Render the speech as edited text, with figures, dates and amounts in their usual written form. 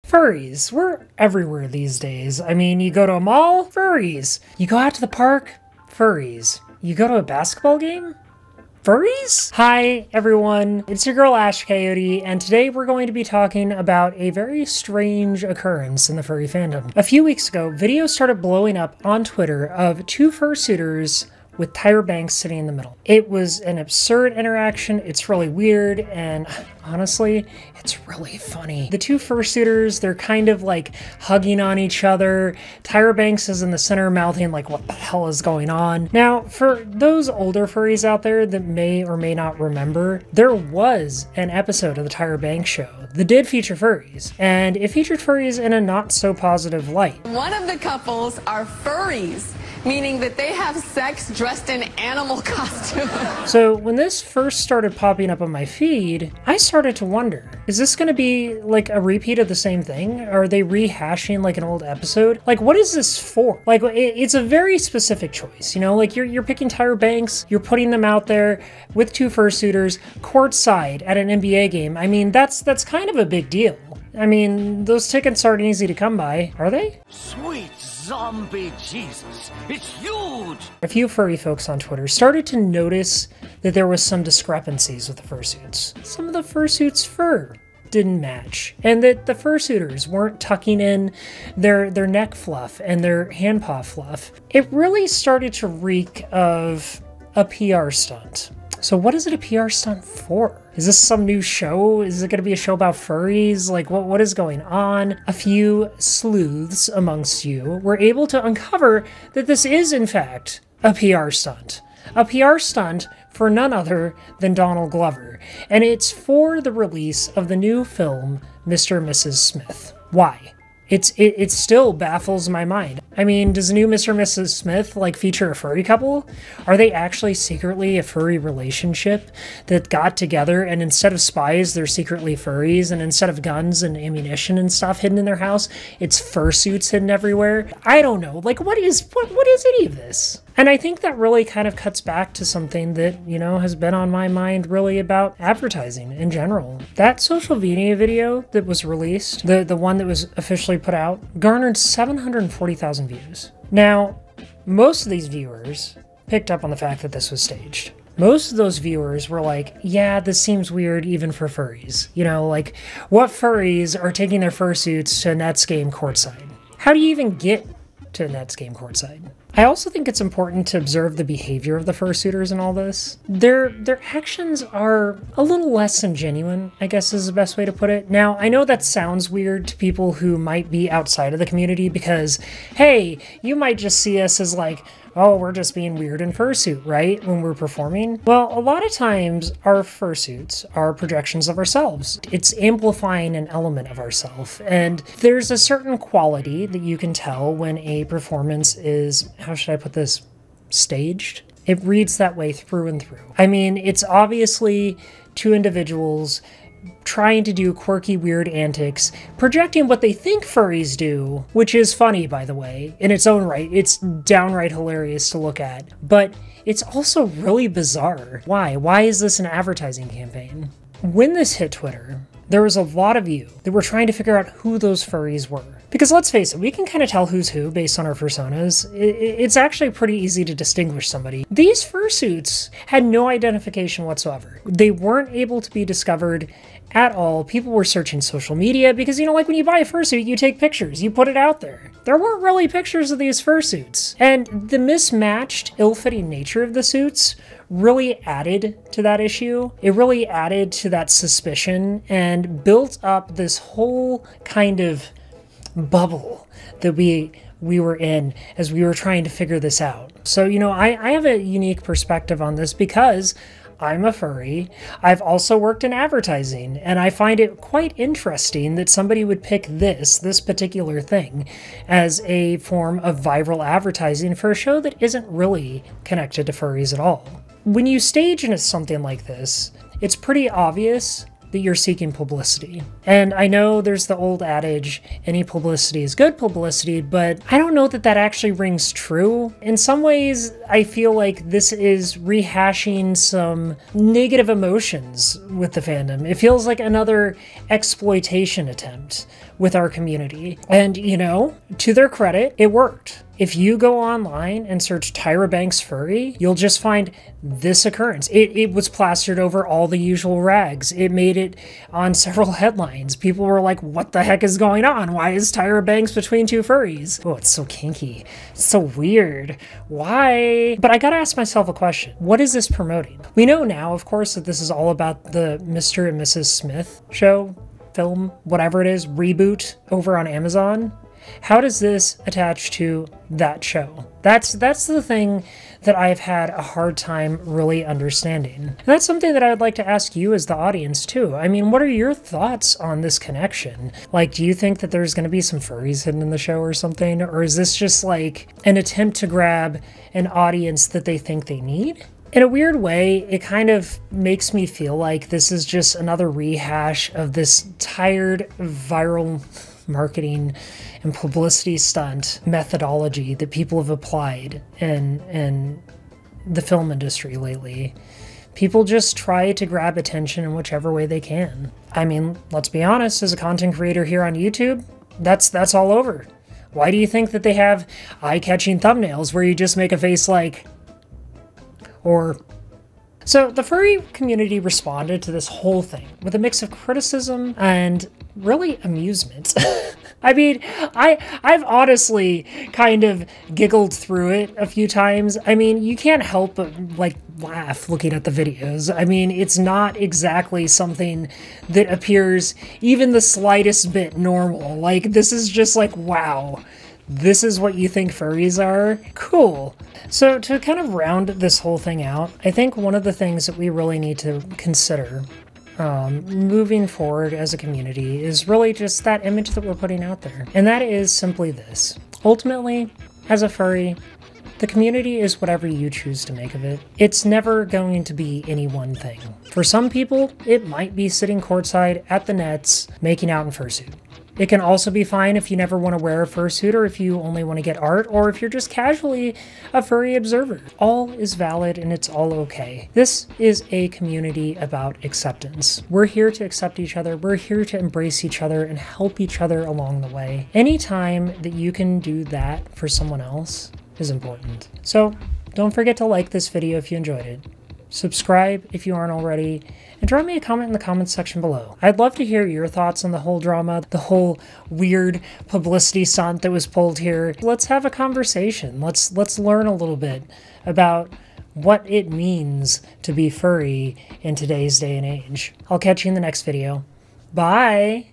Furries. We're everywhere these days. I mean, you go to a mall, furries. You go out to the park, furries. You go to a basketball game, furries? Hi, everyone. It's your girl, Ash Coyote, and today we're going to be talking about a very strange occurrence in the furry fandom. A few weeks ago, videos started blowing up on Twitter of two fursuiters with Tyra Banks sitting in the middle. It was an absurd interaction. It's really weird, and honestly, it's really funny. The two fursuiters, they're kind of like hugging on each other. Tyra Banks is in the center mouthing like, what the hell is going on? Now, for those older furries out there that may or may not remember, there was an episode of the Tyra Banks show that did feature furries, and it featured furries in a not so positive light. One of the couples are furries, meaning that they have sex dressed in animal costumes. So when this first started popping up on my feed, I started to wonder, is this going to be like a repeat of the same thing? Are they rehashing like an old episode? Like, what is this for? Like, it's a very specific choice, you know? Like, you're picking Tyra Banks, you're putting them out there with two fursuiters courtside at an NBA game. I mean, that's kind of a big deal. I mean, those tickets aren't easy to come by, are they? Sweet zombie Jesus, it's huge! A few furry folks on Twitter started to notice that there was some discrepancies with the fursuits. Some of the fursuits' fur didn't match, and that the fursuiters weren't tucking in their neck fluff and their hand paw fluff. It really started to reek of a PR stunt. So what is it a PR stunt for? Is this some new show? Is it going to be a show about furries? Like, what is going on? A few sleuths amongst you were able to uncover that this is, in fact, a PR stunt. A PR stunt for none other than Donald Glover. And it's for the release of the new film, Mr. and Mrs. Smith. Why? It still baffles my mind. I mean, does the new Mr. and Mrs. Smith, like, feature a furry couple? Are they actually secretly a furry relationship that got together, and instead of spies, they're secretly furries, and instead of guns and ammunition and stuff hidden in their house, it's fursuits hidden everywhere? I don't know. Like, what is any of this? And I think that really kind of cuts back to something that, you know, has been on my mind really about advertising in general. That social media video that was released, the one that was officially put out, garnered 740,000 views. Now, most of these viewers picked up on the fact that this was staged. Most of those viewers were like, yeah, this seems weird even for furries. You know, like, what furries are taking their fursuits to a Nets game courtside? How do you even get to a Nets game courtside? I also think it's important to observe the behavior of the fursuiters in all this. Their actions are a little less than genuine, I guess is the best way to put it. Now, I know that sounds weird to people who might be outside of the community because, hey, you might just see us as like, oh, we're just being weird in fursuit, right? When we're performing. Well, a lot of times our fursuits are projections of ourselves. It's amplifying an element of ourselves. And there's a certain quality that you can tell when a performance is, how should I put this, staged? It reads that way through and through. I mean, it's obviously two individuals trying to do quirky, weird antics, projecting what they think furries do, which is funny, by the way, in its own right. It's downright hilarious to look at, but it's also really bizarre. Why? Why is this an advertising campaign? When this hit Twitter, there was a lot of you that were trying to figure out who those furries were. Because let's face it, we can kind of tell who's who based on our personas. It's actually pretty easy to distinguish somebody. These fursuits had no identification whatsoever. They weren't able to be discovered at all. People were searching social media because, you know, like when you buy a fursuit, you take pictures, you put it out there. There weren't really pictures of these fursuits. And the mismatched, ill-fitting nature of the suits really added to that issue. It really added to that suspicion and built up this whole kind of bubble that we were in as we were trying to figure this out. So, you know, I have a unique perspective on this because I'm a furry. I've also worked in advertising, and I find it quite interesting that somebody would pick this particular thing as a form of viral advertising for a show that isn't really connected to furries at all. When you stage into something like this, it's pretty obvious that you're seeking publicity. And I know there's the old adage, any publicity is good publicity, but I don't know that that actually rings true. In some ways, I feel like this is rehashing some negative emotions with the fandom. It feels like another exploitation attempt with our community. And, you know, to their credit, it worked. If you go online and search Tyra Banks Furry, you'll just find this occurrence. It was plastered over all the usual rags. It made it on several headlines. People were like, what the heck is going on? Why is Tyra Banks between two furries? Oh, it's so kinky. It's so weird. Why? But I gotta ask myself a question. What is this promoting? We know now, of course, that this is all about the Mr. and Mrs. Smith show, film, whatever it is, reboot over on Amazon. How does this attach to that show? That's the thing that I've had a hard time really understanding. And that's something that I would like to ask you as the audience too. I mean, what are your thoughts on this connection? Like, do you think that there's going to be some furries hidden in the show or something? Or is this just like an attempt to grab an audience that they think they need? In a weird way, it kind of makes me feel like this is just another rehash of this tired viral marketing and publicity stunt methodology that people have applied in the film industry lately. People just try to grab attention in whichever way they can. I mean, let's be honest, as a content creator here on YouTube, that's all over. Why do you think that they have eye-catching thumbnails where you just make a face like, or... So the furry community responded to this whole thing with a mix of criticism and really amusement. I mean, I've honestly kind of giggled through it a few times. I mean, you can't help but like laugh looking at the videos. I mean, it's not exactly something that appears even the slightest bit normal. Like, this is just like, wow, this is what you think furries are? Cool. So to kind of round this whole thing out, I think one of the things that we really need to consider moving forward as a community is really just that image that we're putting out there. And that is simply this. Ultimately, as a furry, the community is whatever you choose to make of it. It's never going to be any one thing. For some people, it might be sitting courtside at the nets, making out in fursuit. It can also be fine if you never want to wear a fursuit, or if you only want to get art, or if you're just casually a furry observer. All is valid and it's all okay. This is a community about acceptance. We're here to accept each other. We're here to embrace each other and help each other along the way. Anytime that you can do that for someone else is important. So don't forget to like this video if you enjoyed it. Subscribe if you aren't already, and drop me a comment in the comments section below. I'd love to hear your thoughts on the whole drama, the whole weird publicity stunt that was pulled here. Let's have a conversation. Let's learn a little bit about what it means to be furry in today's day and age. I'll catch you in the next video. Bye!